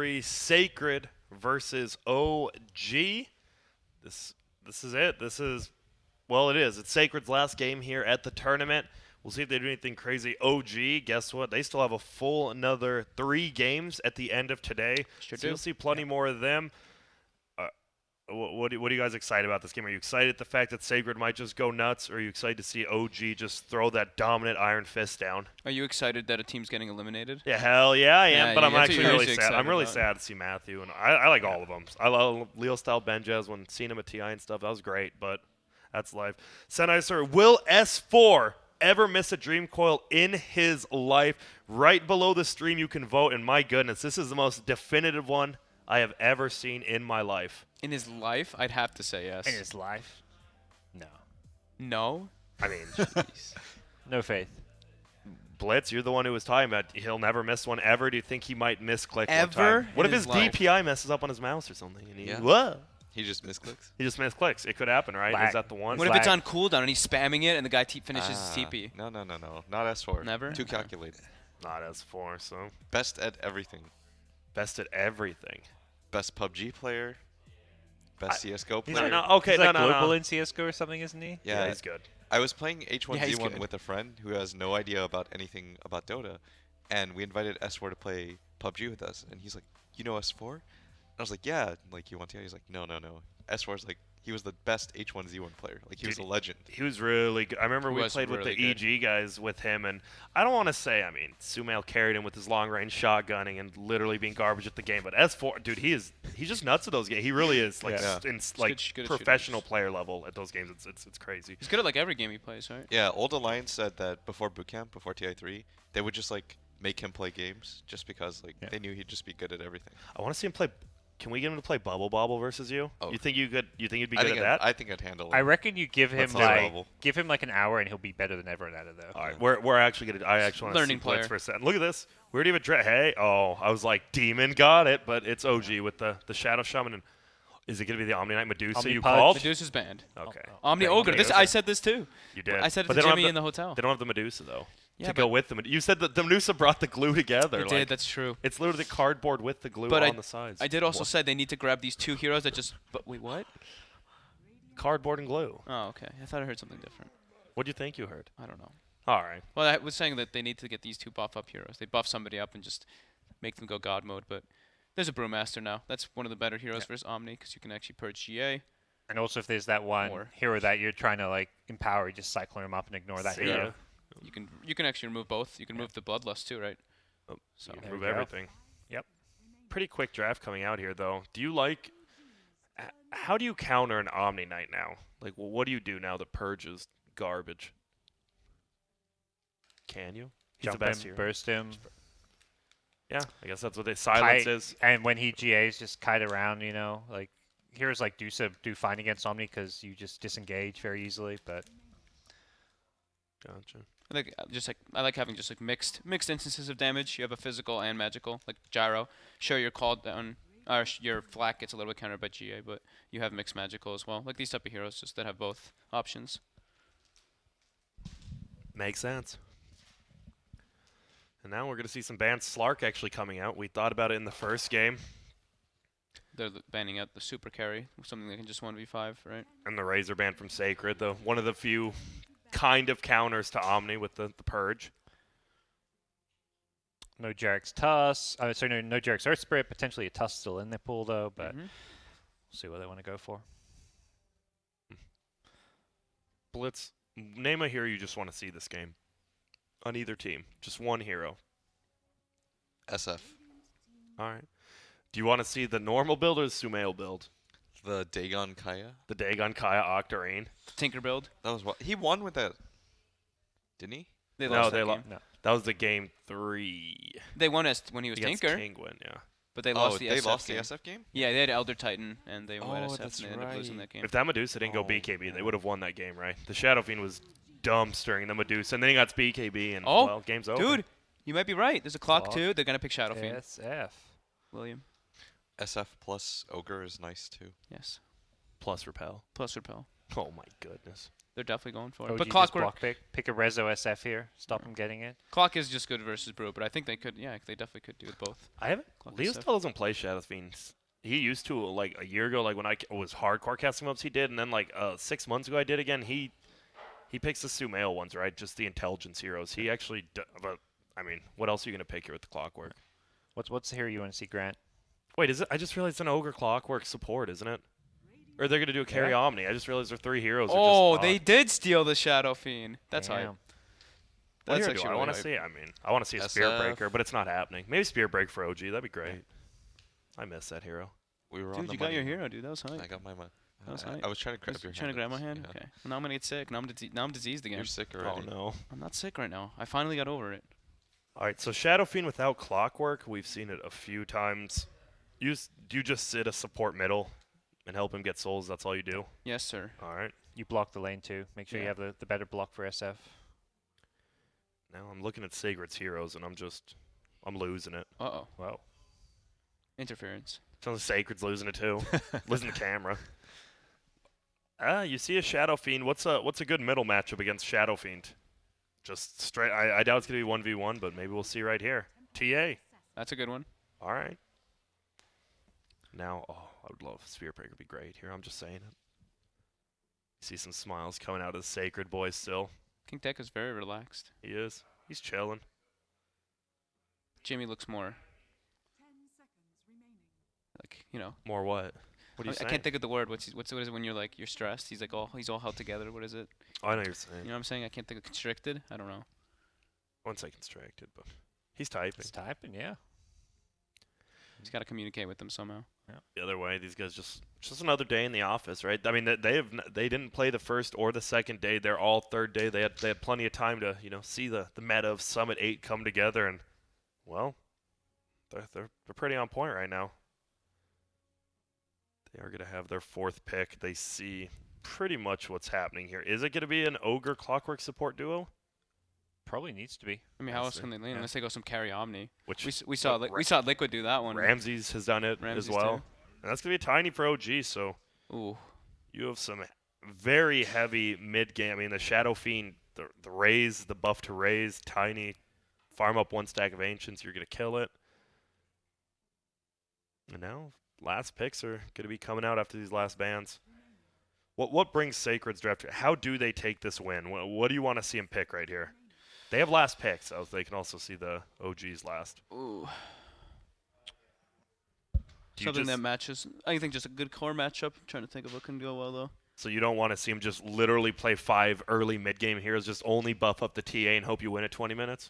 TI3 Sacred versus OG. This is it. Well, it is. It's Sacred's last game here at the tournament. We'll see if they do anything crazy. OG, guess what? They still have a full another 3 games at the end of today. Sure so do. You'll see plenty more of them. What are you guys excited about this game? Are you excited at the fact that Sacred might just go nuts, or are you excited to see OG just throw that dominant Iron Fist down? Are you excited that a team's getting eliminated? Yeah, hell yeah, I am. Yeah, but I'm that's what actually you're really usually sad. I'm excited really about. sad to see Matthew, and I like all of them. I love Leo Style Benjez when seeing him at TI and stuff. That was great, but that's life. Sennheiser, will S4 ever miss a Dream Coil in his life? Right below the stream, you can vote, and my goodness, this is the most definitive one I have ever seen in my life. In his life, I'd have to say yes. In his life? No. No? I mean, No faith. Blitz, you're the one who was talking about he'll never miss one ever. Do you think he might misclick Ever one time? What in if his his life? DPI messes up on his mouse or something? And he, Yeah. whoa, He just misclicks. he just misclicks. It could happen, right? Lag. Is that the one? What if it's Lag. on cooldown and he's spamming it and the guy finishes his TP? No. Not S4. Never? Too Okay. calculated. Not S4, so Best at everything. best at everything. Best PUBG player. Best CSGO He's player. like, No, okay, he's like no. global in CSGO or something, isn't he? Yeah, he's good. I was playing Yeah, he's H1Z1 good. with a friend who has no idea about anything about Dota, and we invited S4 to play PUBG with us, and he's like, "You know S4?" And I was like, "Yeah." Like, you want to? He's like, "No. S4's like, he was the best H1Z1 player. Like, he was a Dude, legend." He was really good. I remember He we was played with really the good. EG guys with him, and I don't want to say, I mean, Sumail carried him with his long-range shotgunning and literally being garbage at the game, but S4, dude, he's just nuts at those games. He really is, like, Yeah. like good at professional shooters. player level at those games. It's crazy. He's good at like every game he plays, right? Yeah, Old Alliance said that before bootcamp, before TI3, they would just like make him play games just because like Yeah. they knew he'd just be good at everything. I want to see him play. Can we get him to play Bubble Bobble versus you? Oh. You think you'd be I good think at that? I think I'd handle it. I reckon you give him That's like level. an hour and he'll be better than ever at it though. All right, we're actually gonna. I actually want to see Learning Blitz player. for a second. Look at this. We already have a Hey, oh, I was like, Demon got it, but it's OG with the Shadow Shaman. And is it gonna be the Omni Knight Medusa Omni you Pudge. called? Medusa's banned. Okay. Omni Okay, Ogre. Medusa. I said this too. You did. I said it But to they don't have Jimmy the- in the hotel. They don't have the Medusa though. Yeah, to go with the You said that the Medusa brought the glue together. It like, did. That's true. It's literally the cardboard with the glue But on the sides. I did also What? said they need to grab these 2 heroes that just. But wait, what? Cardboard and glue. Oh, okay. I thought I heard something different. What do you think you heard? I don't know. All right. Well, I was saying that they need to get these 2 buff up heroes. They buff somebody up and just make them go god mode. But there's a Brewmaster now. That's one of the better heroes versus Omni because you can actually purge GA. And also if there's that one Or- hero that you're trying to like empower, you just cyclone him up and ignore that See hero. ya. You can actually remove both. You can remove the Bloodlust too, right? Oh, So you There remove you go. everything. Yep. Pretty quick draft coming out here, though. Do you like? How do you counter an Omni Knight now? Like, well, what do you do now that purges garbage? Can you? He's Jump the best him, hero. burst him. Yeah, I guess that's what they silence Kite, is. and when he GAs, just kite around, you know, like heroes like Dusa do fine against Omni because you just disengage very easily. But Gotcha. I like having just like mixed instances of damage. You have a physical and magical, like Gyro. Sure, your call down, or your flak gets a little bit countered by GA, but you have mixed magical as well. Like these type of heroes, just that have both options. Makes sense. And now we're going to see some banned Slark actually coming out. We thought about it in the first game. They're banning out the super carry, something that can just 1v5, right? And the Razor ban from Sacred, though. One of the few kind of counters to Omni with the Purge. no Jarek's Tusk. No Jarek's Earth Spirit. Potentially a Tusk still in their pool though, but Mhm. we'll see what they want to go for. Blitz, name a hero you just want to see this game. On either team. Just one hero. SF. All right. Do you want to see the normal build or the Sumail build? The Dagon Kaya. The Dagon Kaya Octarine. Tinker build. That was what he won with that. Didn't he? They No, lost they that lo- game. No. That was the game 3. They won us when he was Against Tinker, Kingwin, yeah. but they lost oh, the they SF lost game. the SF game? Yeah, they had Elder Titan, and they won Oh, SF, that's and they ended up losing right. that game. If that Medusa didn't go Oh, BKB, they yeah. would have won that game, right? The Shadow Fiend was dumpstering the Medusa, and then he got BKB, and, Oh, well, game's over. Dude, you might be right. There's a clock Clock. too. They're gonna pick Shadow Fiend. SF. William. SF plus Ogre is nice too. Yes. Plus Repel. Plus repel. Oh, my goodness. They're definitely going for it. OG But just Clockwork, block pick a Rezo SF here. Stop him getting it. Clock is just good versus Brew, but I think they could. Yeah, they definitely could do it both. I haven't. Clock Leo SF. still doesn't play Shadow Fiends. He used to like a year ago, like when I was hardcore casting ups. He did, and then like 6 months ago I did again. He picks the Sumail ones, right? Just the intelligence heroes. He actually. But I mean, what else are you gonna pick here with the Clockwork? What's the hero you want to see, Grant? Wait, is it? I just realized it's an Ogre Clockwork support, isn't it? Or they're gonna do a carry Yeah. Omni. I just realized there are 3 heroes. Oh, just, they did steal the Shadow Fiend. That's hype. Damn. What That's hero actually do I really want to hype. see? I mean, I want to see a Spear SF. Breaker, but it's not happening. Maybe Spear Break for OG. That'd be great. I miss that hero. We were on Dude, the you got money. your hero, dude. That was hype. I got my money. That was I hype. was trying to grab your hand. Trying to grab my hand? Yeah. Okay. Well, now I'm gonna get sick. Now I'm diseased again. You're sick Oh already. no. I'm not sick right now. I finally got over it. All right, so Shadow Fiend without Clockwork, we've seen it a few times. Do you just sit a support middle and help him get souls? That's all you do? Yes, sir. All right. You block the lane too. Make sure you Yeah. have the better block for SF. Now I'm looking at Sacred's heroes, and I'm losing it. Uh-oh. Wow. Interference. Sounds like Sacred's losing it too. Losing the camera. You see a Shadow Fiend. What's a good middle matchup against Shadow Fiend? Just straight. I doubt it's gonna be 1v1, but maybe we'll see right here. TA. That's a good one. All right. Now, I would love Spear Breaker. Would be great here. I'm just saying it. See some smiles coming out of the Sacred boys still. King Deck is very relaxed. He is. He's chilling. Jimmy looks more like, you know. More what? What are you I saying? can't think of the word. What is it when you're like you're stressed? He's like he's all held together. What is it? Oh, I know what you're saying. You know what I'm saying? I can't think of constricted. I don't know. I wouldn't say constricted, but he's typing. It's typing, yeah. He's got to communicate with them somehow. The other way, these guys just another day in the office, right? I mean, they didn't play the first or the second day. They're all third day. They had plenty of time to see the meta of Summit 8 come together, and well, they're pretty on point right now. They are gonna have their 4th pick. They see pretty much what's happening here. Is it gonna be an Ogre Clockwork support duo? Probably needs to be. I mean, how I else see. can they lane Yeah. unless they go some carry Omni? Which We saw Liquid do that one. Ramses has done it Ramses as well. too. And that's gonna be tiny for OG. So Ooh. you have some very heavy mid game. I mean, the Shadow Fiend, the raise, the buff to raise, tiny, farm up 1 stack of Ancients, you're gonna kill it. And now last picks are gonna be coming out after these last bans. What brings Sacred's draft? How do they take this win? What do you want to see them pick right here? They have last picks, so they can also see the OG's last. Ooh. Do you Something just- that matches. I think just a good core matchup. I'm trying to think of what can go well though. So you don't want to see him just literally play 5 early mid-game heroes, just only buff up the TA and hope you win at 20 minutes?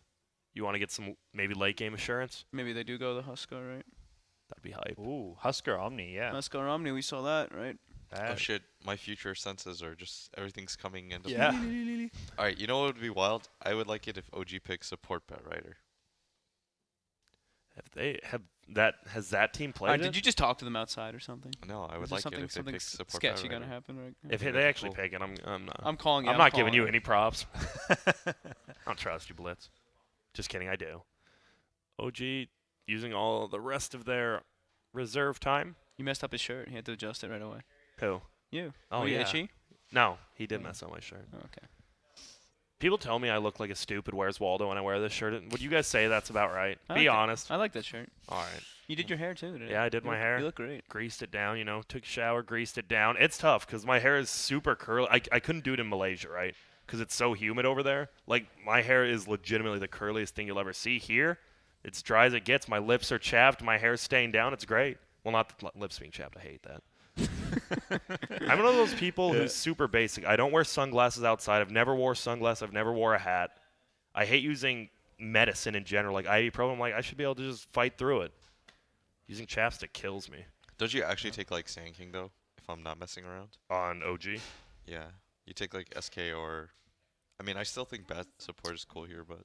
You want to get some maybe late-game assurance? Maybe they do go the Huskar, right? That'd be hype. Ooh, Husker Omni, yeah. Huskar Omni, we saw that, right? Oh That- shit, my future senses are just everything's coming into Yeah. All right, you know what would be wild? I would like it if OG picks support Bat Rider. Has that team played Alright, it? did you just talk to them outside or something? No, I Is would there like it something if they something pick support Bat sketchy Rider. gonna happen right now? If that'd they be actually cool. pick it, I'm not. I'm calling you. I'm not giving calling you it. any props. I don't trust you, Blitz. Just kidding, I do. OG using all the rest of their reserve time. You messed up his shirt. He had to adjust it right away. Who? You. Oh, Were you yeah. itchy? No, he did mess up my shirt. Oh, okay. People tell me I look like a stupid Where's Waldo when I wear this shirt. Would you guys say that's about right? I Be like it. honest. I like that shirt. All right. You did your hair too, didn't you? Yeah, I did my hair. You look great. Greased it down, took a shower, greased it down. It's tough because my hair is super curly. I couldn't do it in Malaysia, right? Because it's so humid over there. Like, my hair is legitimately the curliest thing you'll ever see. Here, it's dry as it gets. My lips are chapped. My hair's staying down. It's great. Well, not the lips being chapped. I hate that. I'm one of those people who's super basic. I don't wear sunglasses outside. I've never wore sunglasses. I've never wore a hat. I hate using medicine in general. Like, ibuprofen, I'm like, I should be able to just fight through it. Using chapstick kills me. Don't you actually take like Sand King though? If I'm not messing around. On OG. Yeah, you take like SK or. I mean, I still think Bat support is cool here, but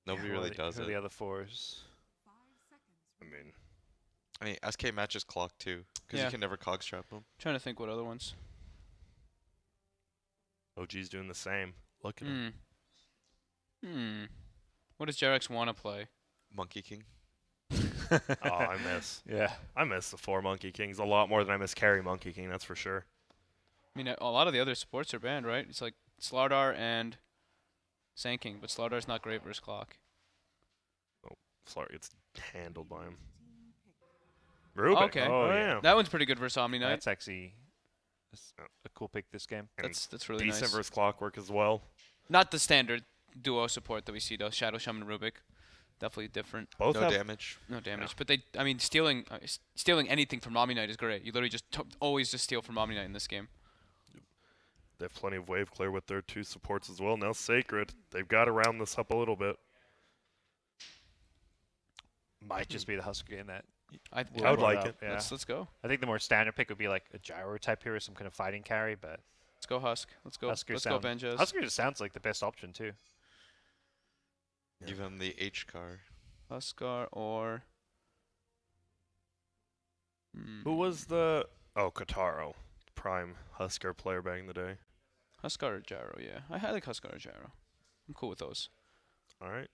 nobody really does who are it. the other 4s? I mean, SK matches clock too, because Yeah. you can never cog strap them. Trying to think what other ones. OG's doing the same. Look at him. What does Jarex want to play? Monkey King. Oh, I miss Yeah. the 4 Monkey Kings a lot more than I miss carry Monkey King, that's for sure. mean, a lot of the other supports are banned, right? It's like Slardar and Sand King, but Slardar's not great versus Clock. Sorry, it's handled by him. Rubik. Okay. Oh, Oh, yeah. yeah. That one's pretty good versus Omni Knight. That's actually a cool pick this game. And That's really decent nice. versus Clockwork as well. Not the standard duo support that we see though. Shadow Shaman and Rubik, definitely different. Both No have damage. No damage, but I mean, stealing anything from Omni Knight is great. You literally just always just steal from Omni Knight in this game. They have plenty of wave clear with their 2 supports as well. Now Sacred, they've got to round this up a little bit. Might just be the Husker game that. I I would brought like up, it. Yeah. Let's go. I think the more standard pick would be like a gyro type hero, some kind of fighting carry, but Let's go Husk. Let's go. Husker Let's go Benjaz. Husker just sounds like the best option too. Give him the H car. Huskar or. Who was the... Oh, Kataro. Prime Husker player back in the day. Huskar or Gyro? Yeah, I like Huskar or Gyro. I'm cool with those. All right.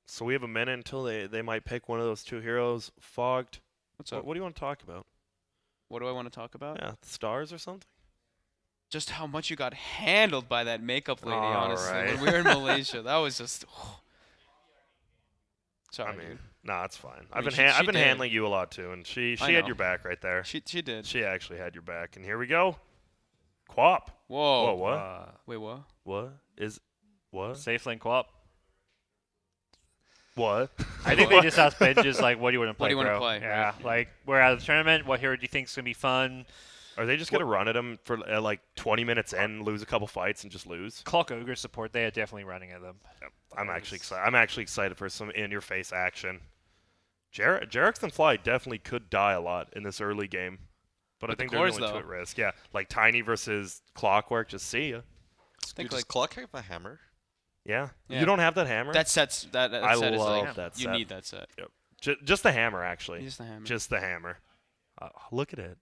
So we have a minute until they might pick one of those 2 heroes. Fogged. What's up? What do you want to talk about? What do I want to talk about? Yeah, the stars or something? Just how much you got handled by that makeup lady, All honestly. right. When we were in Malaysia, that was just. Sorry, I mean, dude. nah, it's fine. I I've mean, been she I've been did. handling you a lot too, and she I had know. your back right there. She did. She actually had your back, and here we go. Quap. Whoa. Whoa, what? Wait, what? What is what? Safe lane co-op. What? I think they just asked Benj's like, what do you want to play, What do you wanna bro? play, Yeah, right? like we're at the tournament. What hero do you think's gonna be fun? Are they just gonna run at him for like 20 minutes in, lose a couple fights, and just lose? Clock Ogre support. They are definitely running at them. I'm actually excited. I'm actually excited for some in-your-face action. Jarex and Fly definitely could die a lot in this early game, but I With the think they're cores, only 2 though. at risk. Yeah, like Tiny versus Clockwork. Just see ya. Think Dude, does like Clock have a hammer? Yeah. Yeah. You don't have that hammer? that set's that I set is love like that you set. need that set. Just the hammer, actually. Just the hammer. Just the hammer. Look at it.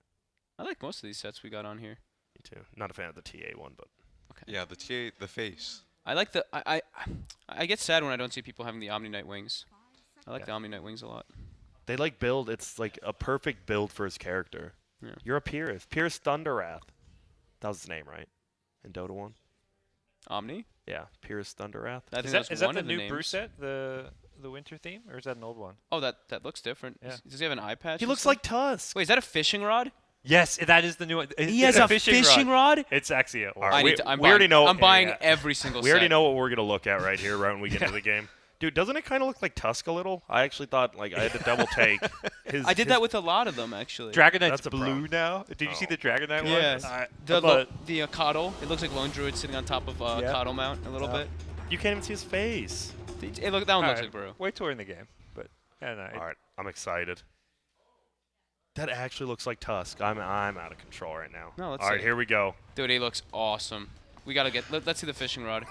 I like most of these sets we got on here. Me too. Not a fan of the TA one, but Okay. Yeah, the face. I like the I get sad when I don't see people having the Omni Knight wings. I like Yeah. the Omni Knight wings a lot. they like build. It's like a perfect build for his character. Yeah. You're a Pierce. Pierce Thunderwrath. That was his name, right? In Dota 1? Omni? Yeah, Pierce Thunderwrath. I think Is that's that one the of the new names. brew set, the winter theme, or is that an old one? Oh, that looks different. Yeah. Does he have an eye patch? He and looks stuff? like Tusk. Wait, is that a fishing rod? Yes, that is the new one. He has a fishing rod? It's actually a. All right, I we- need to, I'm we buying, already know- I'm buying yeah. every single We set. already know what we're gonna look at right here, right when we get into the game. Dude, doesn't it kind of look like Tusk a little? I actually thought like I had to double take. I did that with a lot of them actually. Dragon Knight's That's a blue problem. now. Did you see Oh. the Dragon Knight Yes. one? The Cottle. It looks like Lone Druid sitting on top of Yeah. Cottle Mount a little Yeah. bit. You can't even see his face. That one looks like Brew. Wait till we're in the game, but yeah, no, All right, I'm excited. That actually looks like Tusk. I'm out of control right now. No, let's All right, see. here we go. Dude, he looks awesome. We gotta get. Let's see the fishing rod.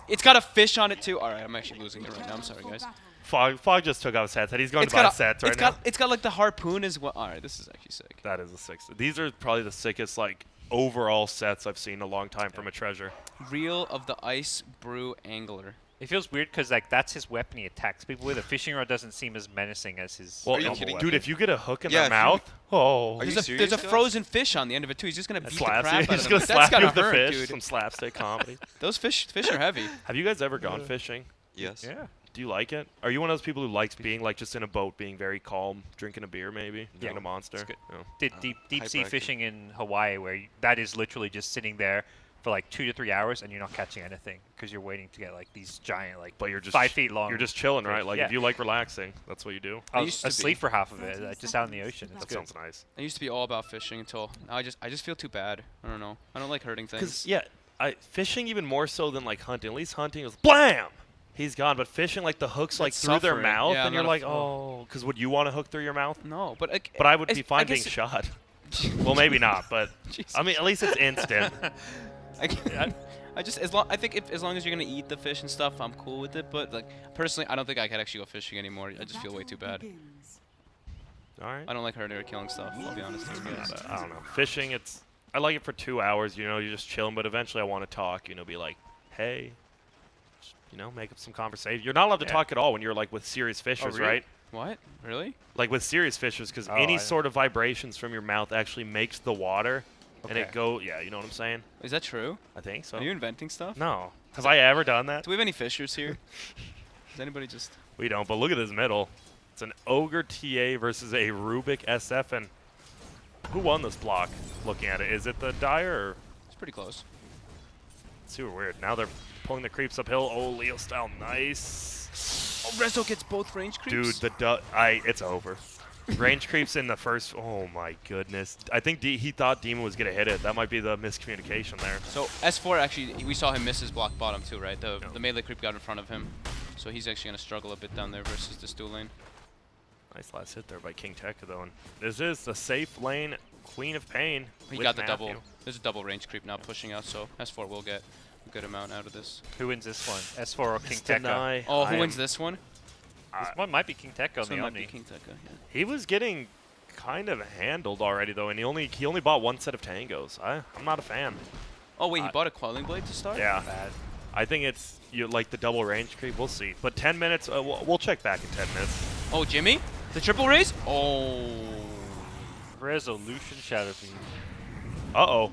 It's got a fish on it too. All right, I'm actually losing it right now. I'm sorry, guys. Fog just took off his headset. He's going It's to buy got sets right it's now. got it's got like the harpoon as well. All right, this is actually sick. That is a 6. These are probably the sickest like overall sets I've seen in a long time from a treasure. Reel of the Ice Brew Angler. it feels weird because like that's his weapon. He attacks people with. A fishing rod doesn't seem as menacing as his. Well, Are you no, kidding dude, me? if you get a hook in Yeah, the if you- mouth, oh, Are you There's a serious, guys? frozen fish on the end of it too. He's just gonna beat the crap slaps you. out He's of just him. gonna That's slap you gotta with the hurt, fish. dude. Some slapstick comedy. Those fish are heavy. Have you guys ever gone fishing? Yes. Yeah. Do you like it? Are you one of those people who likes being like just in a boat, being very calm, drinking a beer maybe, drinking a monster? good. No. Did deep sea hyperactive. fishing in Hawaii, where that is literally just sitting there for like 2 to 3 hours and you're not catching anything because you're waiting to get like these giant like But you're just 5 feet long. You're just chilling, right? fish. Like Yeah. if you like relaxing, that's what you do. I I was used to asleep be. for half of it, just out in the ocean. It's That good. sounds nice. I used to be all about fishing until now I just feel too bad. I don't know. I don't like hurting Because things. yeah, fishing even more so than like hunting. At least hunting is blam, he's gone. But fishing, like the hooks like That's through their suffering. mouth, Yeah, and I'm you're not like, a- oh, because would you want a hook through your mouth? No, but like, But I would be I fine being guess- shot. Well, maybe not, but Jesus. I mean, at least it's instant. I just I think as long as you're gonna eat the fish and stuff, I'm cool with it. But like personally, I don't think I could actually go fishing anymore. I just feel way too bad. All right. I don't like hurting or killing stuff. I'll be honest with you guys. I don't know. Fishing, I like it for 2 hours. You know, you're just chilling. But eventually, I want to talk. You know, be like, hey, you know, make up some conversation. You're not allowed to Yeah. talk at all when you're like with serious fishers, really? right? What? Really? Like with serious fishers, because Oh, any I- sort of vibrations from your mouth actually makes the water And it yeah, you know what I'm saying? Is that true? I think so. Are you inventing stuff? No. Have I ever done that? Do we have any fishers here? Does anybody just... We don't, but look at this middle. It's an Ogre TA versus a Rubik SF, and who won this block? Looking at it, is it the Dyer or? It's pretty close. Super weird. Now they're pulling the creeps uphill. Oh, Leo style, nice. Oh, Rezo gets both range creeps. Dude, it's over. Range creeps in the first. Oh my goodness. I think he thought Demon was gonna hit it. That might be the miscommunication there. So S4 actually, we saw him miss his block bottom too, right? The melee creep got in front of him, so he's actually gonna struggle a bit down there versus this Dueling. Nice last hit there by King Tekka though. And this is the safe lane Queen of Pain. He with got the Matthew. double. There's a double range creep now pushing out, so S4 will get a good amount out of this. Who wins this one? S4 or King It's Tekka? deny. Oh, I who am- wins this one? This one might be King Tekka on This the one might be Omni. King Tekka, yeah. He was getting kind of handled already though, and he only bought one set of tangos. I'm not a fan. Oh wait, he bought a Quelling Blade to start? Yeah. Bad. I think it's like the double range creep. We'll see. But 10 minutes. We'll check back in 10 minutes. Oh, Jimmy? The triple raise? Oh. Resolution Shadow Beam. Uh-oh.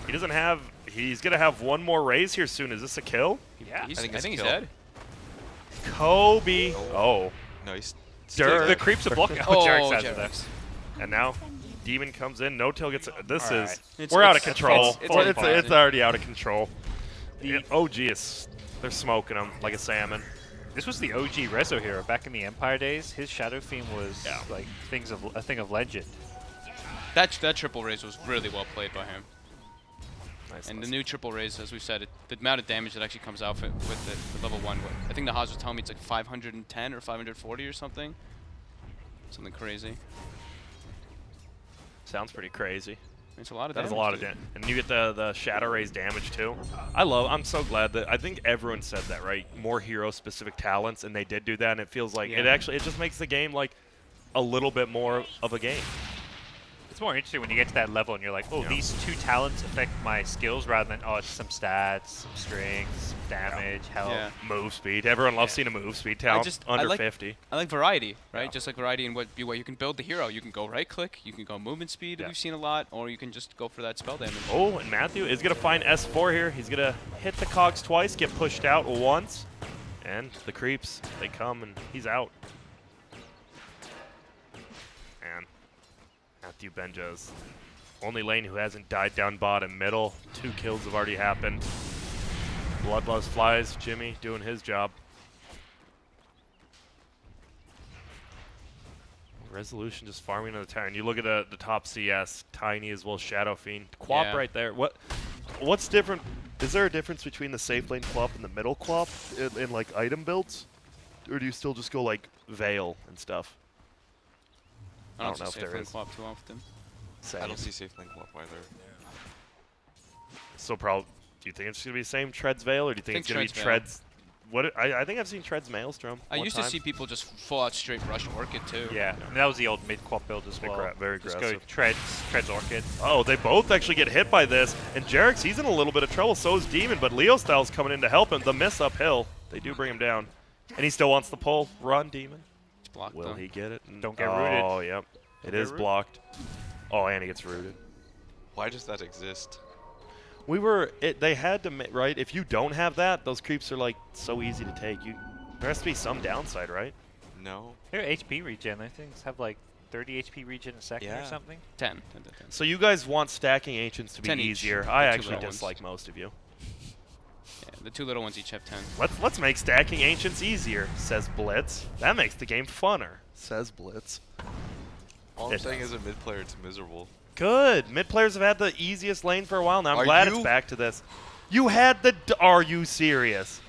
He doesn't have. He's gonna have one more raise here soon. Is this a kill? Yeah. I think think it's he's kill. dead. Kobe. Oh. No, he's Dirt. The creeps are blocking. Oh, Jarek's out of there. Jarek's. And now Demon comes in. No tail gets. This All is. right. It's- We're out of it's- control. it's It's already out of control. The- OG is. They're smoking him like a salmon. This was the OG Rezo hero back in the Empire days. His Shadow Fiend was Yeah. like a thing of legend. That triple raise was really well played by him. Nice. And nice. the new triple raise, as we said, the amount of damage that actually comes out with it with level 1. I think the Haas was telling me it's like 510 or 540 or something. Something crazy. Sounds pretty crazy. It's a lot of That damage. is a lot of dude. damage. And you get the Shadow Raise damage too. I'm so glad that, I think everyone said that, right? More hero-specific talents, and they did do that, and it feels like, it just makes the game like a little bit more of a game. It's more interesting when you get to that level and you're like, oh, Yeah. these two talents affect my skills rather than, oh, it's some stats, some strength, some damage, health. Yeah. Move speed. Everyone loves seeing a move speed talent under like, 50. I like variety, right? Yeah. Just like variety in what you can build the hero. You can go right click, you can go movement speed, Yeah. we've seen a lot, or you can just go for that spell damage. Oh, and Matthew is going to find S4 here. He's going to hit the cogs twice, get pushed out once, and the creeps, they come, and he's out. And Matthew Benja's only lane who hasn't died down bottom middle. 2 kills have already happened. Bloodlust flies. Jimmy doing his job. Resolution just farming another tower. And you look at the top CS, Tiny as well as Shadow Fiend. Quap Yeah. right there. What's different? Is there a difference between the safe lane Quap and the middle Quap in like item builds? Or do you still just go like Veil and stuff? I don't know if there is. Co-op too often. Same. I don't see safe link up either. So probably, do you think it's gonna be the same Treads Veil, or do you think it's gonna be Treads Veil. Treads? What I think I've seen Treads Maelstrom. I one used time. to see people just full out straight rush Orchid too. Yeah, and that was the old mid-quap build as well. Very Just aggressive. go treads Orchid. Oh, they both actually get hit by this, and Jarek's he's in a little bit of trouble. So is Demon, but Leo Style's coming in to help him. The miss uphill, they do bring him down, and he still wants the pull. Run, Demon. It's blocked Will though. he get it? Don't get rooted. Oh, yep. It get is rooted. blocked. Oh, and he gets rooted. Why does that exist? They had to, right? If you don't have that, those creeps are like so easy to take. There has to be some downside, right? No. Their HP regen, I think, have like 30 HP regen a second or Yeah. something. 10. So you guys want stacking ancients to be 10 each. easier. The I two actually little ones. dislike most of you. Yeah, the 2 little ones each have 10. Let's make stacking ancients easier, says Blitz. That makes the game funner, says Blitz. All I'm It saying does. is a mid player, it's miserable. Good. Mid players have had the easiest lane for a while now. I'm Are glad you? it's back to this. You had the. Are you serious?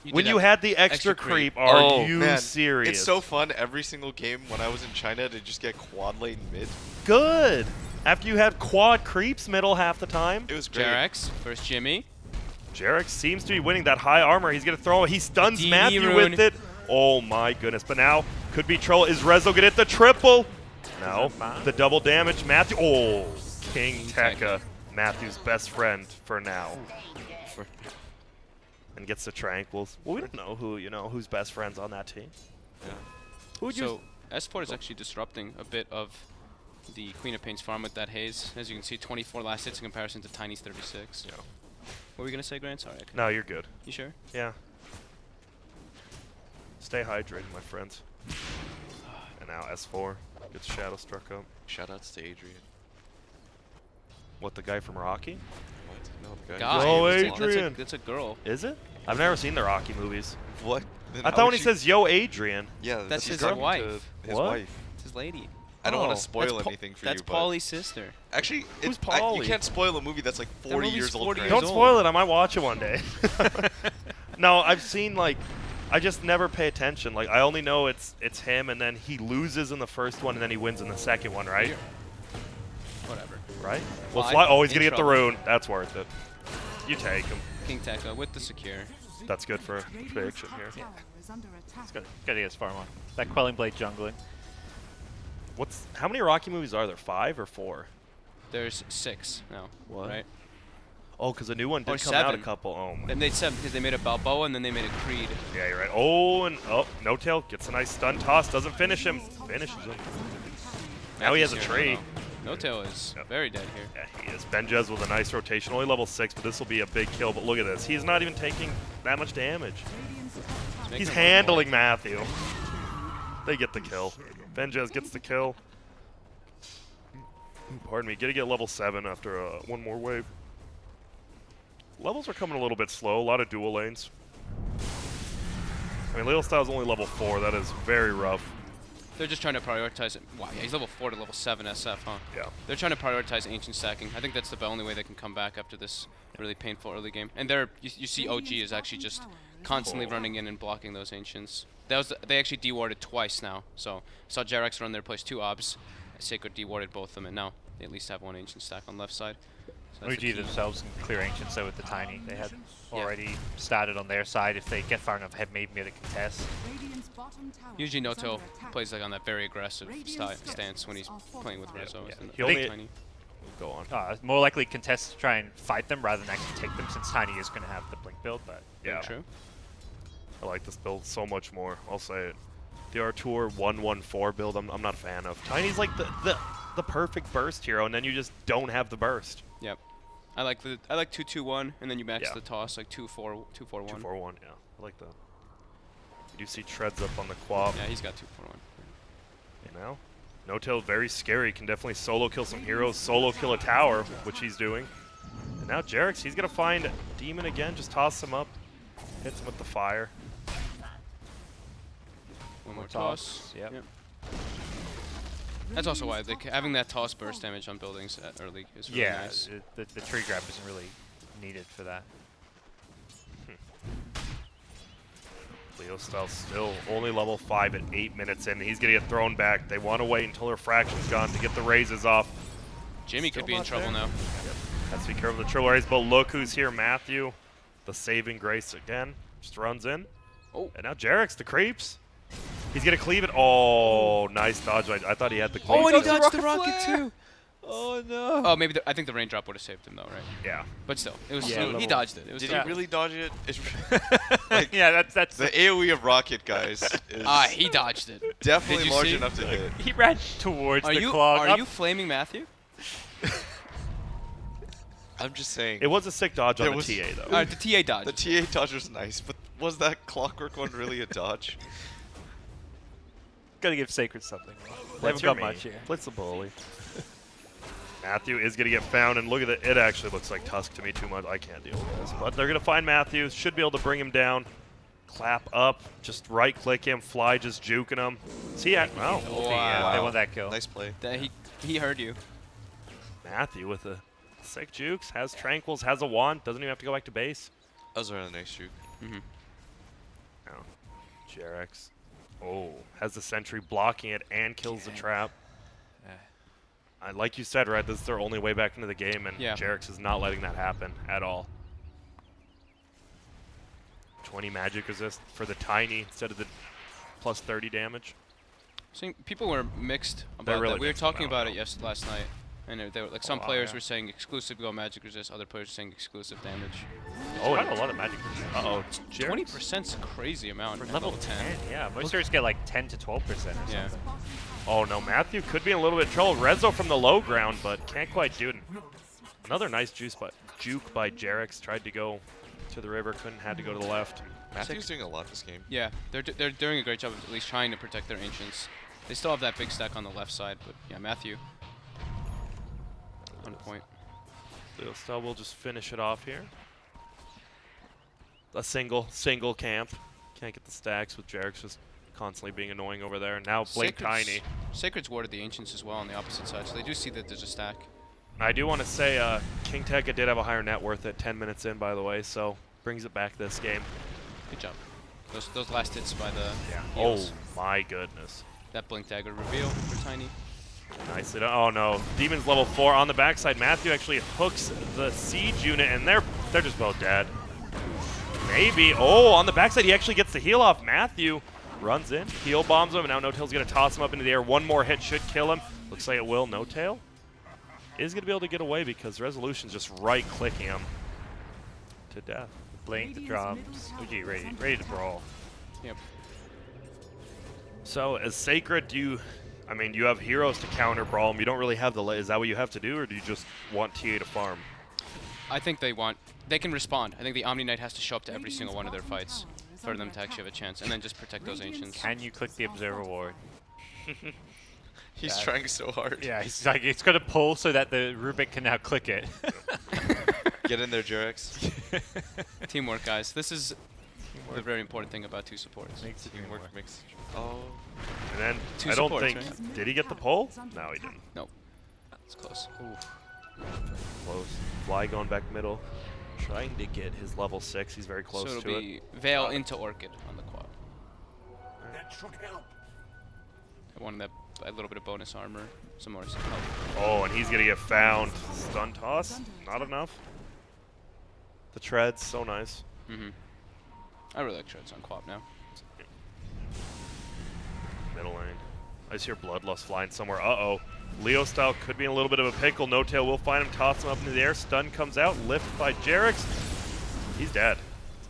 When did you have had the extra extra creep. creep, are Oh, you man. serious? It's so fun every single game when I was in China to just get quad lane mid. good. After you had quad creeps middle half the time. It was great. Jarex versus Jimmy. Jarek seems to be winning that high armor. He's going to throw it. He stuns DD Matthew rune. with it. Oh my goodness. But now could be troll. Is Rezo going to hit the triple? No. The double damage. Matthew. Oh, King Tekka. Matthew's best friend for now. And gets the tranquils. Well, we don't know who's best friends on that team. Yeah. Who would you? So S4 is actually disrupting a bit of the Queen of Pain's farm with that haze. As you can see, 24 last hits in comparison to Tiny's 36. Yeah. What were we gonna say, Grant? Sorry. I couldn't- No, you're good. You sure? Yeah. Stay hydrated, my friends. And now S4 gets Shadow struck up. Shoutouts to Adrian. What, the guy from Rocky? What? No, the guy. Guy. Yo, That's a- Adrian. That's a girl. Is it? I've never seen the Rocky movies. What? Then I how thought would when he you- says, yo, Adrian. Yeah, That's he's his talking to wife. His What? wife. It's his lady. I don't want Oh. to spoil That's anything for That's you, but Paulie's sister. actually, Who's you Paulie? can't spoil a movie that's like 40 movie's years old. 40 Grant. years Don't old. spoil it. I might watch it one day. No, I've seen, like, I just never pay attention. Like, I only know it's him, and then he loses in the first one, and then he wins in the second one, right? Whatever. Right? Well, Well, oh, he's in going to get the trouble. rune. That's worth it. You take him. King Tekka with the secure. That's good for prediction here. It's gotta get his farm on. That Quelling Blade jungling. How many Rocky movies are there? 5 or 4? There's 6 now. What? Right? Oh, because a new one did Or come out a 7. couple. Oh, my. They made 7 because they made a Balboa and then they made a Creed. Yeah, you're right. Oh, and No Tail gets a nice stun toss. Doesn't finish him. Finishes him. Now he has a Matthew's here, tree. though. No Tail is Yep. very dead here. Yeah, he is. Benjez with a nice rotation. Only level 6, but this will be a big kill. But look at this. He's not even taking that much damage. making He's him handling Matthew. They get the kill. Benjez gets the kill. Pardon me. Gonna get level 7 after one more wave. Levels are coming a little bit slow. A lot of dual lanes. I mean, Leo Style's only level 4. That is very rough. They're just trying to prioritize it. Wow, yeah, he's level 4 to level 7 SF, huh? Yeah. They're trying to prioritize ancient stacking. I think that's the only way they can come back after this really painful early game. And you see OG is actually just constantly running in and blocking those ancients. They actually dewarded twice now. So saw Jarex run there, place 2 obs. Sacred dewarded both of them, and now they at least have 1 ancient stack on left side. So that's the OG key. themselves can clear ancients out with the tiny. They had already started on their side. If they get far enough ahead, maybe get a contest. Usually Noto plays like on that very aggressive stance when he's playing with Rizzo. yeah. and He the only- Tiny. Go on. More likely contest to try and fight them rather than actually take them, since Tiny is going to have the blink build. But Yeah. True. I like this build so much more. I'll say it. The Artur 114 build, I'm not a fan of. Tiny's like the perfect burst hero, and then you just don't have the burst. Yep. I like 2-2-1, and then you max Yeah. the toss like 2-4-1. 241, yeah. I like that. You do see Treads up on the quad. Yeah, he's got 2-4-1. You know? No Tail very scary. Can definitely solo kill some heroes, solo kill a tower, which he's doing. And now Jarex, he's gonna find Demon again, just toss him up. Hits him with the fire. One more toss, toss. yep. That's also why having that toss burst damage on buildings at early is really yeah, nice. the tree grab isn't really needed for that. Leo Style still only level 5 at 8 minutes in. He's gonna get thrown back. They want to wait until her fraction's gone to get the raises off. Jimmy Still could be in not trouble there. now. Has to be careful of the triple raise, but look who's here, Matthew. The saving grace again. Just runs in. Oh. And now Jarex, the creeps. He's gonna cleave it. Oh, nice dodge. I thought he had the cleave. Oh, and he That's a dodged the rocket rocket flare. too. Oh no! Oh, maybe I think the raindrop would have saved him though, right? Yeah. But still, it was Yeah, he level- dodged it. It was Did still- he really dodge it? Like, yeah, that's The AoE of Rocket, guys, is he dodged it. definitely Did you large see? enough to hit. he ran towards Are the you clog. are up. you flaming Matthew? I'm just saying. It was a sick dodge There on the was- TA though. All right, the TA dodge. The TA dodge was nice, but was that clockwork one really a dodge? Gotta give Sacred something. They Blitz haven't your got me. much here. Blitz the bully. Matthew is gonna get found, and look at it. It actually looks like Tusk to me too much. I can't deal with this. But they're gonna find Matthew. Should be able to bring him down. Clap up. Just right click him. Fly just juking him. See at wow. Oh, Yeah, wow. they won that kill. Nice play. That he heard you. Matthew with a sick jukes. Has tranquils. Has a wand. Doesn't even have to go back to base. That was a really nice juke. Mm-hmm. Now, Jarex. Oh, has the sentry blocking it and kills the trap. Like you said, right, this is their only way back into the game, and Yeah. Jarex is not letting that happen at all. 20 magic resist for the tiny instead of the plus 30 damage. So people were mixed They're about really that. We were mixed talking about about it. it last night, and they were like some wow, players yeah. were saying exclusive go magic resist, other players were saying exclusive damage. Oh, Quite a lot of magic. uh-oh. 20%'s a crazy amount For at level 10, yeah. Most heroes get like 10 to 12% or Yeah. something. Oh no, Matthew could be in a little bit of trouble. Rezo from the low ground, but can't quite do it. Another nice juke by Jarex. Tried to go to the river, couldn't, had to go to the left. Matthew's doing a lot this game. Yeah, they're doing a great job of at least trying to protect their ancients. They still have that big stack on the left side, but yeah, Matthew on point. Leostel will just finish it off here. A single camp. Can't get the stacks with Jarex just constantly being annoying over there. Now Blink Tiny. Sacred's warded the ancients as well on the opposite side, so they do see that there's a stack. I do want to say King Tekka did have a higher net worth at 10 minutes in, by the way, so brings it back this game. Good job. Those last hits by the Oh heals. my goodness. That Blink Dagger reveal for Tiny. Nice. Oh no. Demon's level 4 on the backside. Matthew actually hooks the siege unit, and they're just both dead. Maybe. Oh, on the backside, he actually gets the heal off. Matthew runs in, heal bombs him, and now No-Tail's going to toss him up into the air. One more hit should kill him. Looks like it will. No-Tail is going to be able to get away because Resolution's just right-clicking him to death. Blink, the drums. OG ready to brawl. Yep. So as Sacred, do you have heroes to counter Brawl him? You don't really have the is that what you have to do, or do you just want TA to farm? I think they can respond. I think the Omni Knight has to show up to every single one of their fights for them to actually have a chance, and then just protect those ancients. Can you click the Observer Ward? He's trying so hard. Yeah, he's like, it's got to pull so that the Rubik can now click it. Get in there, Jarex. Teamwork, guys. This is the very important thing about two supports. Teamwork makes. Oh. And then Two I don't supports, think right? did he get the pull? No, he didn't. Nope. It's close. Close. Fly going back middle, trying to get his level 6. He's very close so to it'll it. be Veil into Orchid on the quad. That should help. I wanted that a little bit of bonus armor, some more help. Oh, and he's gonna get found. Stun toss, not enough. The treads, so nice. I really like Shreds on quad now. Middle lane. I just hear Bloodlust flying somewhere. Uh-oh. Leo style could be in a little bit of a pickle. No-Tail will find him, toss him up into the air. Stun comes out, lift by Jarex. He's dead.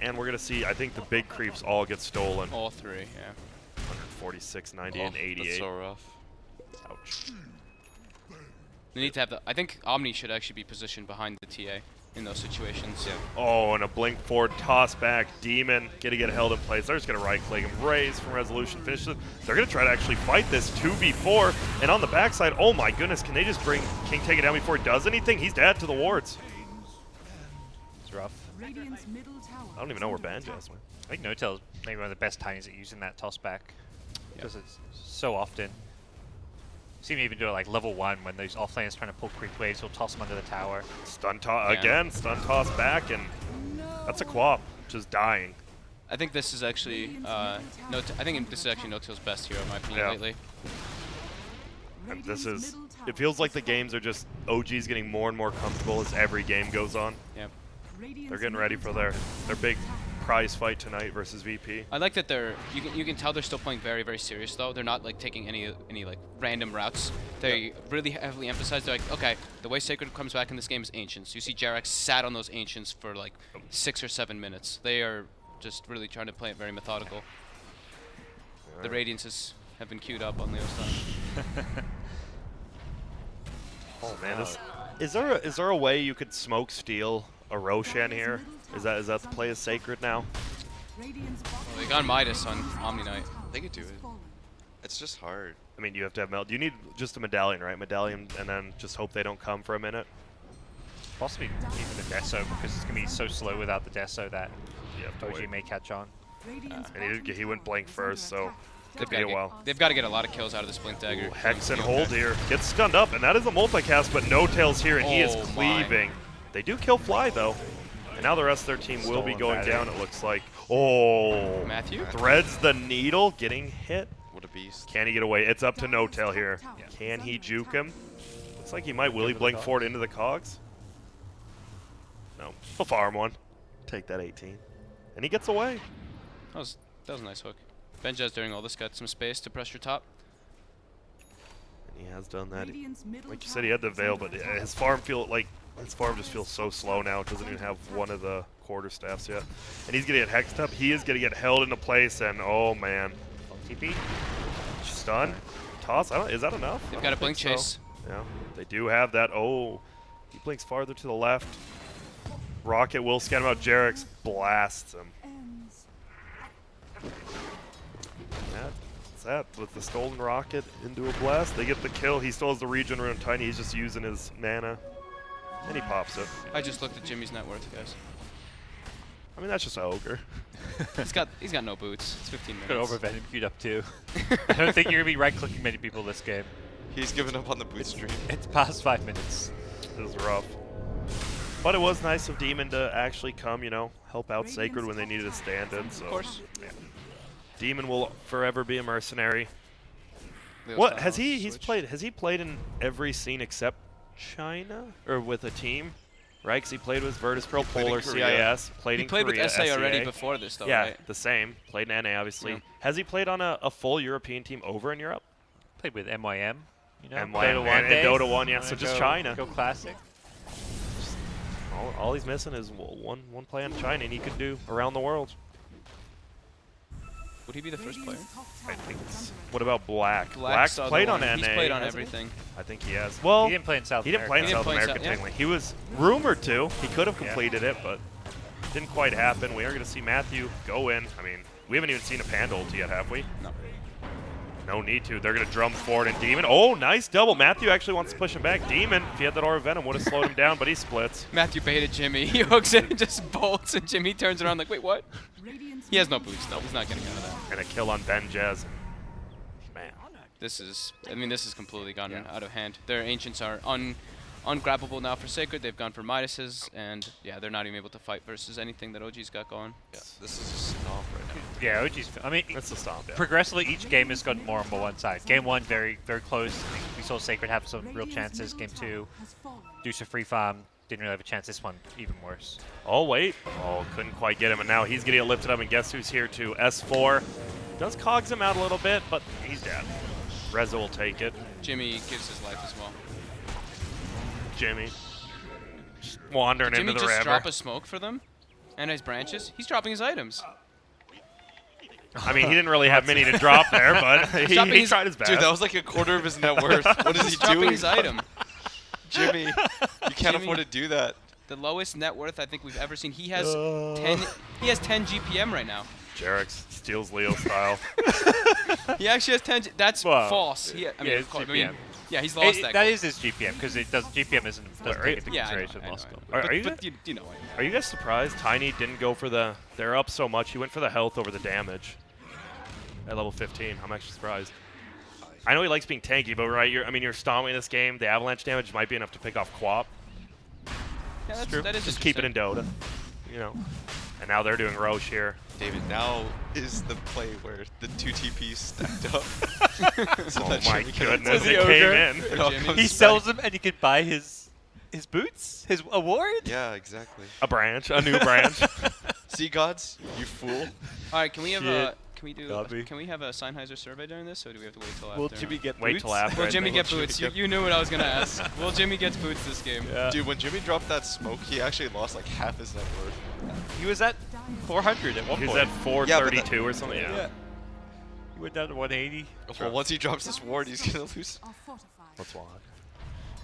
And we're gonna see, I think the big creeps all get stolen. All three, yeah. 146, 90, Oh, and 88. that's so rough. Ouch. They need to have I think Omni should actually be positioned behind the TA in those situations. Yeah. Oh, and a blink forward, toss back. Demon gonna get held in place. They're just gonna right click him. Raise from Resolution, finish it. They're gonna try to actually fight this 2v4. And on the backside, oh my goodness, can they just bring King Take it down before he does anything? He's dead to the wards. It's rough. I don't even know where Banjaz went. I think No-Tail's maybe one of the best times at using that toss back. Because it's so often. See me even do it like level 1 when those offlaners trying to pull creep waves, he'll toss them under the tower. Stun toss again, stun toss back, and that's a quap, just dying. I think this is actually I think this is actually No-Tail's best hero in my opinion lately. And this is, it feels like the games are just, OG's getting more and more comfortable as every game goes on. Yep. They're getting ready for their big prize fight tonight versus VP. I like that you can tell they're still playing very, very serious though. They're not like taking any like random routes. They really heavily emphasize, they're like, okay, the way Sacred comes back in this game is Ancients. You see Jarex sat on those Ancients for like 6 or 7 minutes. They are just really trying to play it very methodical. The Radiances have been queued up on Leo's side. Oh man, is there a way you could smoke steal a Roshan here? Is that the play is Sacred now? Well, they got Midas on Omni Knight. They could do it. It's just hard. I mean, you have to have you need just a medallion, right? Medallion, and then just hope they don't come for a minute. Possibly even the Deso, because it's going to be so slow without the Deso that Yeah, OG may catch on. and he went blank first, so They've could be a while. got to get a lot of kills out of this Blink Dagger. Ooh, Hex and hold here. Gets stunned up, and that is a multicast, but No-Tail's here, and he is Oh cleaving. They do kill Fly, though. And now the rest of their team will be Stolen going battery. down, it looks like. Oh. Matthew? Threads the needle, getting hit. What a beast. Can he get away? It's up to No-Tail here. Can he juke him? Looks like he might Willy blink forward into the cogs. No. He'll farm one. Take that 18. And he gets away. That was a nice hook. Benjaz during all this got some space to pressure top. And he has done that. Like you said, he had the veil, but his farm just feels so slow now. It doesn't even have one of the quarterstaffs yet. And he's gonna get hexed up. He is gonna get held into place, and oh man. TP. Stun. toss. Is that enough? They've I got a don't blink think so. chase. Yeah, they do have that. Oh, he blinks farther to the left. Rocket will scan him out. Jarex blasts him. That's that. With the stolen rocket into a blast, they get the kill. He still has the regen rune Tiny. He's just using his mana. And he pops it. I just looked at Jimmy's net worth, guys. I mean, that's just an ogre. He's got no boots. It's 15 minutes. Got over Venom queued up too. I don't think you're gonna be right-clicking many people this game. He's given up on the boot stream. It's past 5 minutes. It was rough. But it was nice of Demon to actually come, help out Sacred when they needed a stand-in. So. Of course. Yeah. Demon will forever be a mercenary. Leo's What down. has he? Switch. Has he played in every scene except China or with a team? Right? Because he played with Virtus Pro played in Polar Korea. CIS. Played He in played Korea, with SA already SEA. before this, though, Yeah, right? the same. Played in NA, obviously. Yeah. Has he played on a full European team over in Europe? Played with MYM. MYM Dota 1 and days. Dota 1, yeah. Wanna So just go- China. Go classic. All he's missing is one play in China, and he could do around the world. Would he be the first player? I think. What about Black? Black's Black's played on NA. He's played on hasn't he? everything. I think he has. Well, He didn't play in South He didn't play in America. South play in America, South- yeah. technically. He was rumored to. He could have Yeah. completed it, but didn't quite happen. We are going to see Matthew go in. I mean, we haven't even seen a Panda ulti yet, have we? No. No need to. They're going to drum forward and Demon. Oh, nice double. Matthew actually wants to push him back. Demon, if he had that Aura of Venom, would have slowed him down, but he splits. Matthew baited Jimmy. He hooks it and just bolts, and Jimmy turns around like, wait, what? He has no boots, though. He's not getting out of that. And a kill on Ben Jazz. Man. This is completely gone out of hand. Their Ancients are ungrabbable now for Sacred. They've gone for Midas's, and yeah, they're not even able to fight versus anything that OG's got going. Yeah, this is a stomp right now. Yeah, OG's. I mean, That's the stomp, yeah. progressively each game has gotten more on one side. Game 1, very, very close. I think we saw Sacred have some real chances. Game 2, Deuce a free farm. Didn't really have a chance. This one, even worse. Oh, wait. Oh, couldn't quite get him. And now he's going to get lifted up, and guess who's here too? S4. Does cogs him out a little bit, but he's dead. Reza will take it. Jimmy gives his life as well. Jimmy. Just wandering Jimmy into the just river. drop a smoke for them? And his branches? He's dropping his items. I mean, he didn't really have many to drop there, but he Dropping his- tried his best. Dude, that was like a quarter of his net worth. What is he He's dropping doing? his item. Jimmy, you can't Jimmy. afford to do that. The lowest net worth I think we've ever seen. He has 10. He has 10 GPM right now. Jarex steals Leo style. He actually has 10. That's Wow. false. I mean, Yeah, of course, it's I mean, GPM. yeah, he's lost that. That goal. is his GPM because it does. GPM doesn't take into Yeah, I know, consideration I know, lost I know. goal. Are you But you know what? Are you guys surprised Tiny didn't go for the... They're up so much. He went for the health over the damage at level 15. I'm actually surprised. I know he likes being tanky, but right, you're stomping this game. The avalanche damage might be enough to pick off Quap. Yeah, that's, True. that is Just keep it in Dota. And now they're doing Roche here. David, now is the play where the two TPs stacked up. So Oh that my Jimmy can- goodness, the it came ogre. in. It all Jimmy. comes He back. sells them and he can buy his boots, his award. Yeah, exactly. A branch, a new branch. See, gods, you fool. All right, can we have Shit. a can we have a Sennheiser survey during this, or do we have to wait till after? Will Jimmy get Wait boots? till after. Will I Jimmy think. get boots? You knew what I was gonna ask. Will Jimmy get boots this game? Yeah. Dude, when Jimmy dropped that smoke, he actually lost like half his net worth. He was at 400 at one He was point. at 432 or something. Yeah. He went down to 180. Well, once he drops this ward, he's gonna lose. That's why.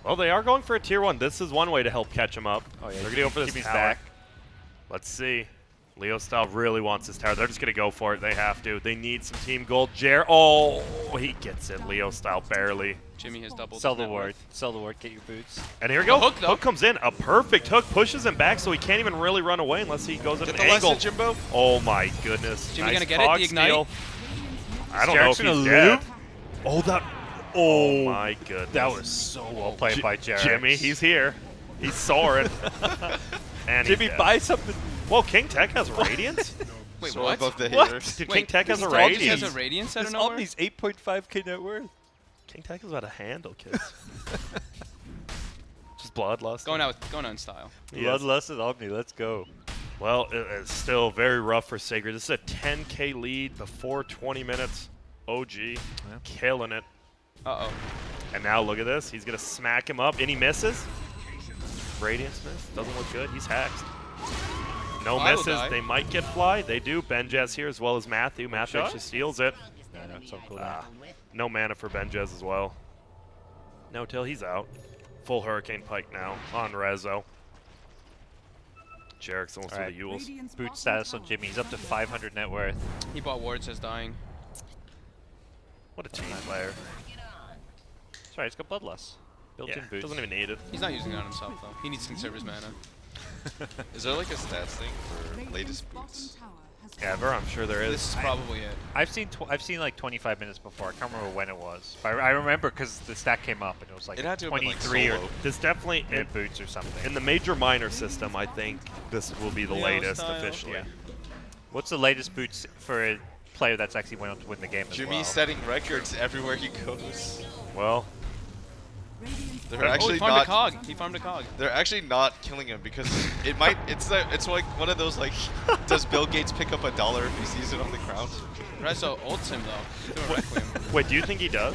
Well, they are going for a tier 1. This is one way to help catch him up. Oh yeah, They're going to go for this Jimmy's tower. back. Let's see. Leo Style really wants this tower. They're just going to go for it. They have to. They need some team gold. Oh, he gets it. Leo Style barely. Jimmy has doubled. Sell his the net ward. worth. Sell the ward. Get your boots. And here we go. Hook, though. Hook comes in. A perfect hook. Pushes him back so he can't even really run away unless he goes at Get an the angle. lesson, Jimbo. Oh my goodness. Jimmy nice gonna get it? cog The ignite? steal. I don't know if Jackson he's a dead. loop? Oh, that. Oh my goodness. That was so well played by Jared. Jimmy, he's here. He's soaring. And he's Jimmy, dead. buy something. Whoa, King Tech has Radiance? Wait, Soar what? above the What? haters. Dude, Wait, King Tech has a this dog just Radiance. has a radiance out of This nowhere. Omni's 8.5k net worth. King Tech is about to handle kids. Just bloodlust. Going out in style. Yes. Bloodlust and Omni. Let's go. Well, it's still very rough for Sacred. This is a 10k lead before 20 minutes. OG killing it. Uh oh. And now look at this. He's going to smack him up, and he misses. Radiance miss. Doesn't look good. He's hacked. No Fly will misses. die. They might get fly. They do. Ben Jazz here as well as Matthew. Matthew shot? actually steals it. Nice. mana, it's on cooldown. Ah, no mana for Benjez as well. No till he's out. Full Hurricane Pike now on Rezo. Jarek's almost Alright. with the Yules. Boot status on Jimmy. He's up to 500 net worth. He bought wards as dying. What a team player. Sorry, it's got Bloodlust. Built-in Yeah, boots. doesn't even need it. He's not using it on himself though. He needs to conserve his mana. Is there like a stats thing for latest boots? Ever, I'm sure there This is. is probably it. I've seen like 25 minutes before. I can't remember when it was. But I remember because the stat came up and it was like It had to have been, like, 23 or solo. There's definitely in boots or something. in the major minor system. I think this will be the Neo latest style. officially. Yeah. What's the latest boots for a player that's actually went on to win the game as Jimmy's well? setting records everywhere he goes. Well, They're Oh, actually he farmed a not. cog. He farmed a cog. They're actually not killing him because it might. It's like one of those like. Does Bill Gates pick up $1 if he sees it on the ground? Rezo ults him though. Through a Requiem. wait, do you think he does?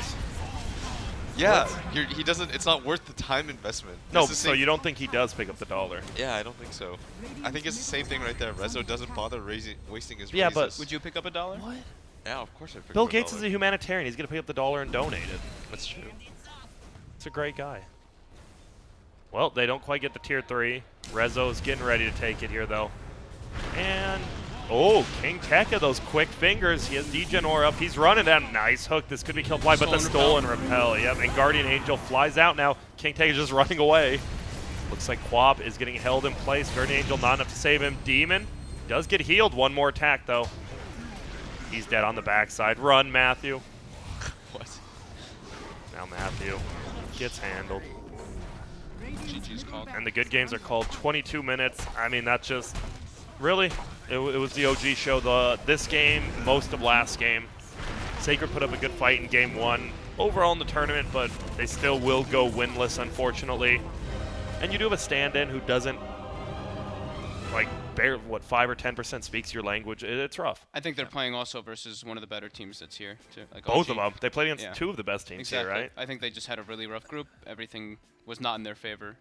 Yeah, he doesn't. It's not worth the time investment. No, It's the so same- you don't think he does pick up the dollar? Yeah, I don't think so. I think it's the same thing right there. Rezo doesn't bother wasting his Yeah, but- raises. Would you pick up $1? What? Yeah, of course I'd pick Bill up Gates is $1. a humanitarian. He's gonna pick up the dollar and donate it. That's true. It's a great guy. Well, they don't quite get the tier 3. Rezo's getting ready to take it here, though. And, oh, King Tekka, those quick fingers. He has Degenor up. He's running down. Nice hook. This could be killed by, but the Stolen Stolen Repel. Yep, and Guardian Angel flies out now. King Tekka's just running away. Looks like Quap is getting held in place. Guardian Angel not enough to save him. Demon does get healed. One more attack, though. He's dead on the backside. Run, Matthew. What? Now Matthew gets handled. GG's called. And the good games are called 22 minutes. I mean, that's just really it was the OG show. This game, most of last game. Sacred put up a good fight in game 1 overall in the tournament, but they still will go winless, unfortunately. And you do have a stand-in who doesn't like barely 5 or 10% speaks your language. It's rough. I think they're playing also versus one of the better teams that's here. Too. Like Both OG. of them. They played against Yeah. 2 of the best teams Exactly. here, right? I think they just had a really rough group. Everything was not in their favor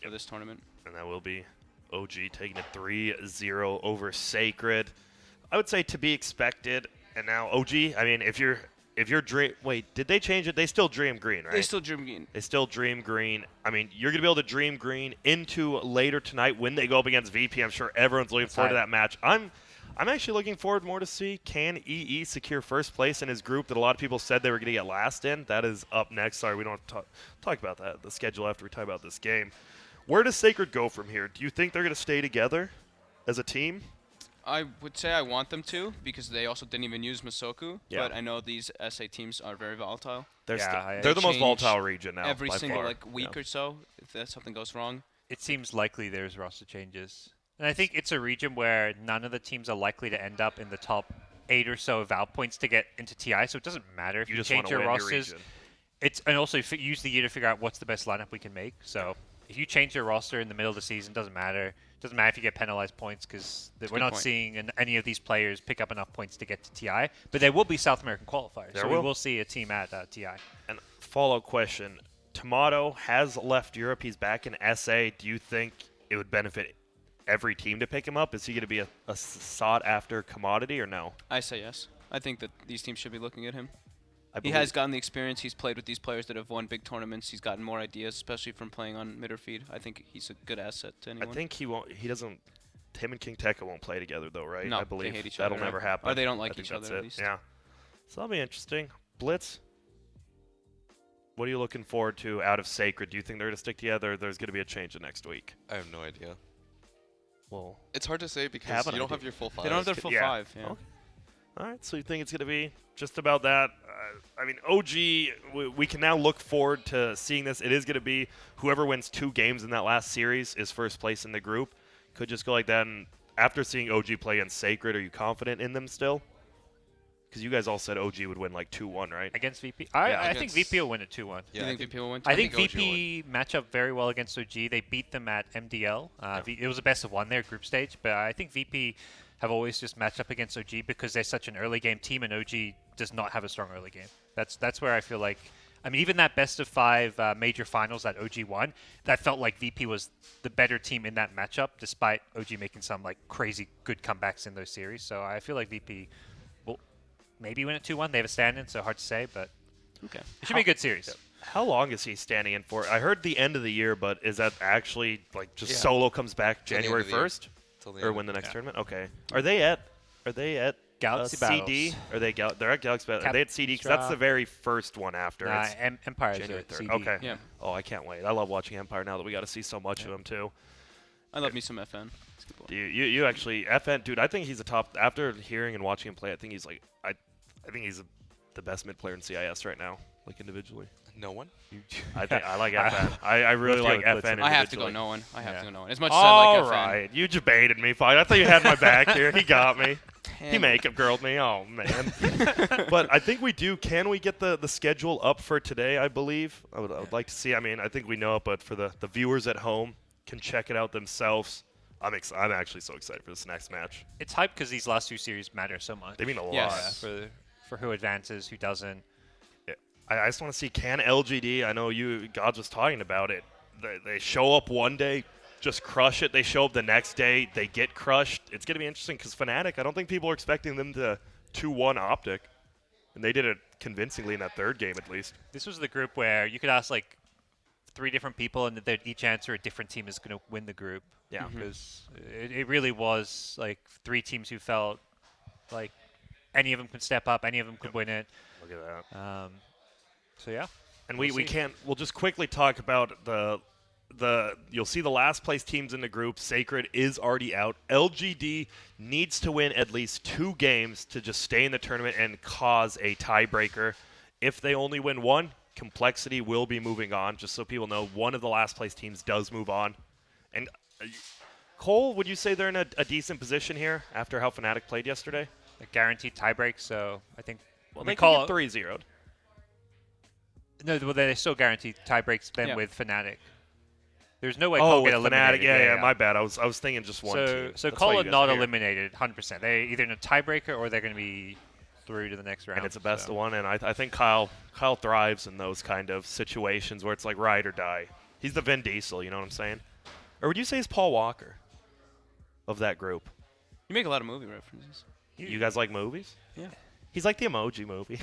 for this tournament. And that will be OG taking it 3-0 over Sacred. I would say to be expected. And now OG, I mean, if you're dream, wait, did they change it? They still dream green, right? They still dream green. They still dream green. I mean, you're gonna be able to dream green into later tonight when they go up against VP. I'm sure everyone's looking forward to that match. I'm actually looking forward more to see can EE secure first place in his group that a lot of people said they were gonna get last in. That is up next. Sorry, we don't have to talk about that. The schedule after we talk about this game. Where does Sacred go from here? Do you think they're gonna stay together as a team? I would say I want them to because they also didn't even use Masoku. Yeah. But I know these SA teams are very volatile. They're, Yeah, they're the most change volatile region now. Every by single far. like week Yeah. or so, if something goes wrong. It seems likely there's roster changes. And I think it's a region where none of the teams are likely to end up in the top 8 or so of out points to get into TI, so it doesn't matter if You you, just change wanna your win your rosters. region. And also use the year to figure out what's the best lineup we can make. So if you change your roster in the middle of the season, doesn't matter. Doesn't matter if you get penalized points because we're good not point. seeing any of these players pick up enough points to get to TI. But there will be South American qualifiers, There so will. we will see a team at TI. And follow-up question. Tomato has left Europe. He's back in SA. Do you think it would benefit every team to pick him up? Is he going to be a sought-after commodity or no? I say yes. I think that these teams should be looking at him. I He believe- has gotten the experience. He's played with these players that have won big tournaments. He's gotten more ideas, especially from playing on mid or feed. I think he's a good asset to I anyone. think he won't. He doesn't. Him and King Tekka won't play together though, right? No, I they believe hate each that'll other. never happen. Or they don't like I think each that's other, at it. least. Yeah. So that'll be interesting. Blitz. What are you looking forward to out of Sacred? Do you think they're going to stick together? Or there's going to be a change in next week. I have no idea. Well, It's hard to say because Have an you don't idea. have your full five. They don't have their full yeah. five. Yeah. Okay. All right, so you think it's going to be just about that? I mean, OG, we can now look forward to seeing this. It is going to be whoever wins 2 games in that last series is first place in the group. Could just go like that. And after seeing OG play against Sacred, are you confident in them still? Because you guys all said OG would win like 2-1, right? Against VP? Yeah, I think against- VP will win it 2-1. Yeah, you think VP will win? I think think OG VP match up very well against OG. They beat them at MDL. It was a best of 1 there, group stage. But I think VP have always just matched up against OG because they're such an early game team, and OG does not have a strong early game. That's where I feel like, I mean, even that best of 5 major finals that OG won, that felt like VP was the better team in that matchup, despite OG making some like crazy good comebacks in those series. So I feel like VP maybe win it 2-1. They have a stand-in, so hard to say, but Okay. it should be a good series. How long is he standing in for? I heard the end of the year, but is that actually like just Yeah. solo comes back Till the end January of the year. 1st, Till the or end when of the next Yeah. tournament? Okay. Are they at Galaxy CD? Battles. Are they they're at Galaxy Battles? Are they at CD? Because that's Capstra. the very first one after. Nah, It's Empire's January at 3rd. CD. Okay. Yeah. Oh, I can't wait. I love watching Empire now that we got to see so much of them too. I love me some FN. It's a good ball. You actually FN, dude. I think he's a top. After hearing and watching him play, I think he's like I think he's the best mid player in CIS right now, like individually. No one. I think I like FN. I really Let's go like with FN. Blitzen. I have to go individually. no one. I have Yeah. to go no one. As much as I like All FN. right, you just baited me, fine. I thought you had my back here. He got me. He Damn. makeup girled me. Oh man. But I think we do. Can we get the schedule up for today? I believe. I would like to see. I mean, I think we know it, but for the viewers at home can check it out themselves. I'm actually so excited for this next match. It's hype because these last 2 series matter so much. They mean a lot. Yes. For who advances, who doesn't. I just want to see, can LGD, I know Gods was talking about it, they show up one day, just crush it. They show up the next day, they get crushed. It's going to be interesting because Fnatic, I don't think people are expecting them to 2-1 Optic. And they did it convincingly in that third game at least. This was the group where you could ask like 3 different people and they'd each answer a different team is going to win the group. Yeah. Because it really was like 3 teams who felt like any of them could step up, any of them could win it. Look at that. So yeah. And We'll see. we'll just quickly talk about you'll see the last place teams in the group. Sacred is already out. LGD needs to win at least 2 games to just stay in the tournament and cause a tiebreaker. If they only win 1, Complexity will be moving on, just so people know one of the last place teams does move on. And Cole, would you say they're in a decent position here after how Fnatic played yesterday? A guaranteed tiebreak, so I think Well, we they call can get 3-0'd. No, well, they still guaranteed tiebreaks then Yeah. with Fnatic. There's no way Oh, Cole with get Fnatic, eliminated. yeah, my bad. I was thinking just one team. So That's Cole why you are guys not are here. eliminated 100%. They're either in a tiebreaker or they're going to be through to the next round. And it's a best so. of one, and I think Kyle thrives in those kind of situations where it's like ride or die. He's the Vin Diesel, you know what I'm saying? Or would you say he's Paul Walker of that group? You make a lot of movie references. You guys like movies? Yeah. He's like the Emoji Movie.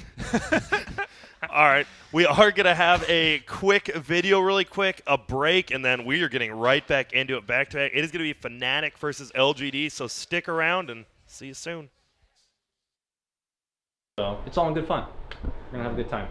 All right, we are going to have a quick video, really quick, a break, and then we are getting right back into it, back to back. It is going to be Fnatic versus LGD, so stick around and see you soon. So it's all in good fun. We're gonna have a good time.